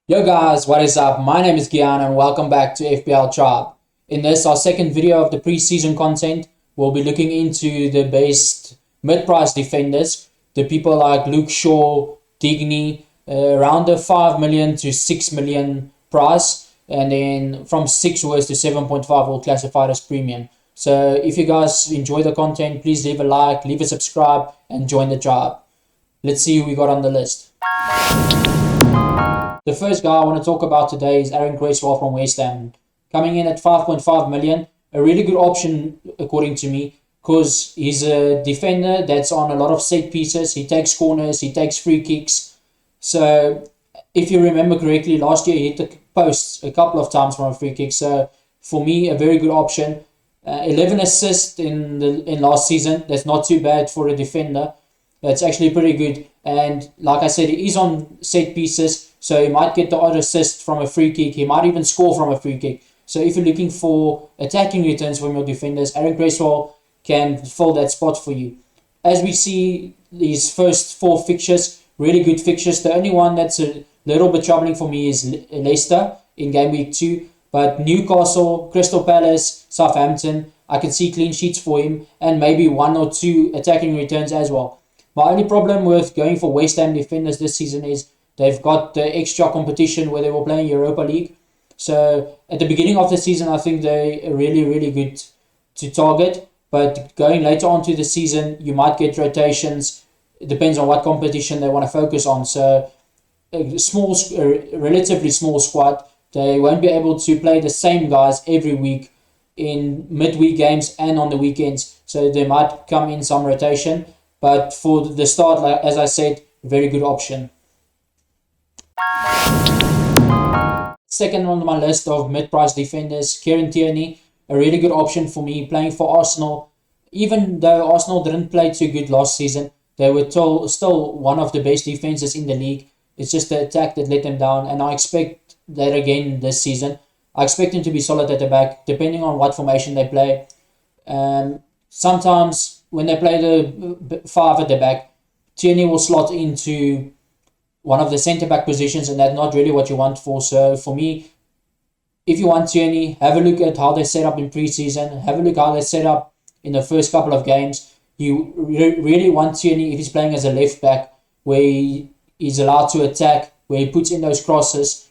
Yo guys, what is up? My name is Gian and welcome back to FPL Tribe. In this, our second video of the preseason content, we'll be looking into the best mid-price defenders, the people like Luke Shaw, Digny, around the 5 million to 6 million price, and then from 6 words to 7.5 will classify as premium. So if you guys enjoy the content, please leave a like, leave a subscribe, and join the tribe. Let's see who we got on the list. The first guy I want to talk about today is Aaron Cresswell from West Ham, coming in at 5.5 million. A really good option, according to me, because he's a defender that's on a lot of set pieces. He takes corners, he takes free kicks. So, if you remember correctly, last year he hit the posts a couple of times from a free kick. So, for me, a very good option. 11 assists in last season. That's not too bad for a defender. That's actually pretty good. And like I said, he's on set pieces, so he might get the odd assist from a free kick. He might even score from a free kick. So if you're looking for attacking returns from your defenders, Aaron Cresswell can fill that spot for you. As we see these first four fixtures, really good fixtures. The only one that's a little bit troubling for me is Leicester in game week 2. But Newcastle, Crystal Palace, Southampton, I can see clean sheets for him and maybe one or two attacking returns as well. My only problem with going for West Ham defenders this season is they've got the extra competition where they will play in Europa League. So at the beginning of the season, I think they are really, really good to target. But going later on to the season, you might get rotations. It depends on what competition they want to focus on. So a relatively small squad, they won't be able to play the same guys every week in midweek games and on the weekends. So there might come in some rotation. But for the start, like as I said, very good option. Second on my list of mid-price defenders, Kieran Tierney, a really good option for me playing for Arsenal. Even though Arsenal didn't play too good last season, they were still one of the best defenses in the league. It's just the attack that let them down, and I expect that again this season. I expect them to be solid at the back, depending on what formation they play. Sometimes when they play the 5 at the back, Tierney will slot into one of the centre-back positions, and that's not really what you want for. So for me, if you want Tierney, have a look at how they set up in pre-season. Have a look how they set up in the first couple of games. You really want Tierney if he's playing as a left-back, where he's allowed to attack, where he puts in those crosses.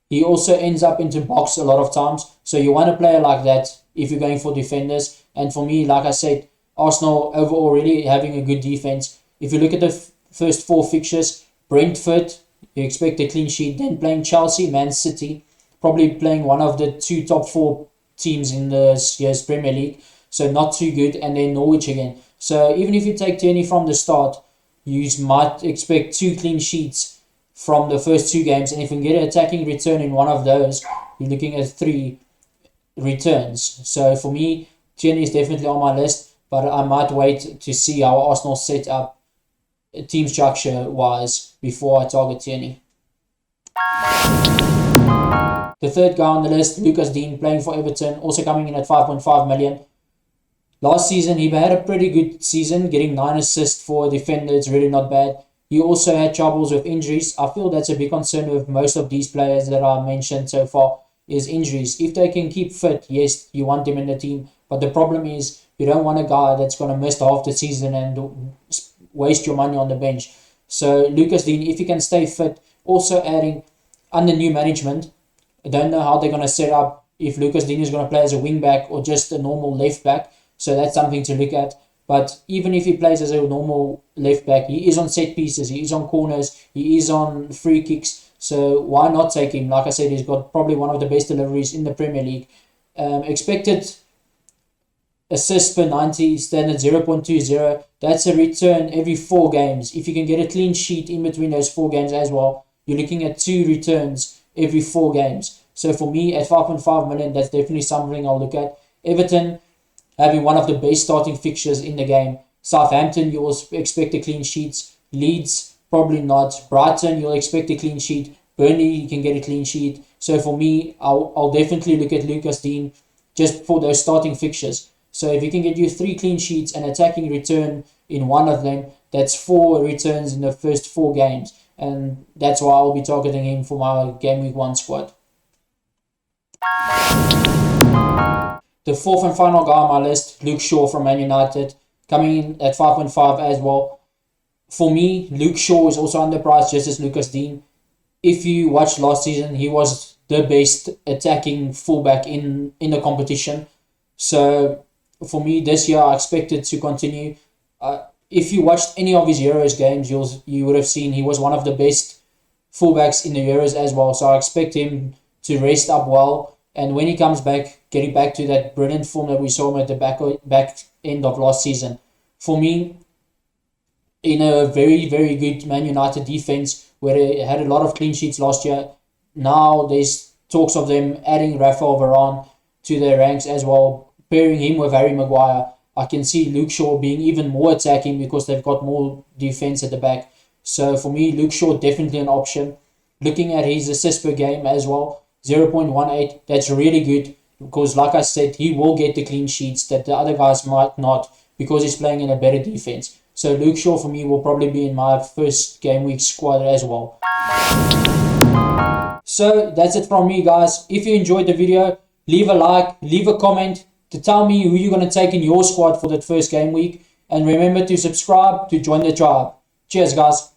He also ends up into box a lot of times. So you want a player like that if you're going for defenders. And for me, like I said, Arsenal overall really having a good defense. If you look at the first four fixtures, Brentford, you expect a clean sheet. Then playing Chelsea, Man City, probably playing one of the two top 4 teams in this year's Premier League. So not too good. And then Norwich again. So even if you take Tierney from the start, you might expect 2 clean sheets from the first 2 games. And if you can get an attacking return in one of those, you're looking at 3 returns. So for me, Tierney is definitely on my list. But I might wait to see how Arsenal set up team structure wise before I target Tierney. The third guy on the list, Lucas Dean, playing for Everton, also coming in at 5.5 million. Last season, he had a pretty good season, getting 9 assists for a defender. It's really not bad. He also had troubles with injuries. I feel that's a big concern with most of these players that I mentioned so far, is injuries. If they can keep fit, yes, you want them in the team. But the problem is, you don't want a guy that's going to miss half the season and waste your money on the bench. So Lucas Dean, if he can stay fit, also adding under new management, I don't know how they're going to set up if Lucas Dean is going to play as a wing back or just a normal left back. So that's something to look at. But even if he plays as a normal left back, he is on set pieces, he is on corners, he is on free kicks. So why not take him? Like I said, he's got probably one of the best deliveries in the Premier League. Expected assists per 90, standard 0.20. That's a return every 4 games. If you can get a clean sheet in between those 4 games as well, you're looking at 2 returns every 4 games. So for me, at 5.5 million, that's definitely something I'll look at. Everton having one of the best starting fixtures in the game. Southampton, you will expect a clean sheet. Leeds, probably not. Brighton, you'll expect a clean sheet. Burnley, you can get a clean sheet. So for me, I'll definitely look at Lucas Dean just for those starting fixtures. So if you can get you 3 clean sheets and attacking return in one of them, that's 4 returns in the first 4 games. and that's why I'll be targeting him for my game week 1 squad. The fourth and final guy on my list, Luke Shaw from Man United, coming in at 5.5 as well. For me, Luke Shaw is also underpriced, just as Lucas Dean. If you watched last season, he was the best attacking fullback in the competition. So for me, this year, I expect it to continue. If you watched any of his Euros games, you would have seen he was one of the best fullbacks in the Euros as well. So I expect him to rest up well. And when he comes back, getting back to that brilliant form that we saw him at the back end of last season. For me, in a very, very good Man United defense, where they had a lot of clean sheets last year, now there's talks of them adding Rafael Varane to their ranks as well, pairing him with Harry Maguire. I can see Luke Shaw being even more attacking because they've got more defense at the back. So for me, Luke Shaw definitely an option. Looking at his assists per game as well, 0.18, that's really good because like I said, he will get the clean sheets that the other guys might not because he's playing in a better defense. So Luke Shaw for me will probably be in my first game week squad as well. So that's it from me, guys. If you enjoyed the video, leave a like, leave a comment to tell me who you're going to take in your squad for that first game week. And remember to subscribe to join the tribe. Cheers, guys.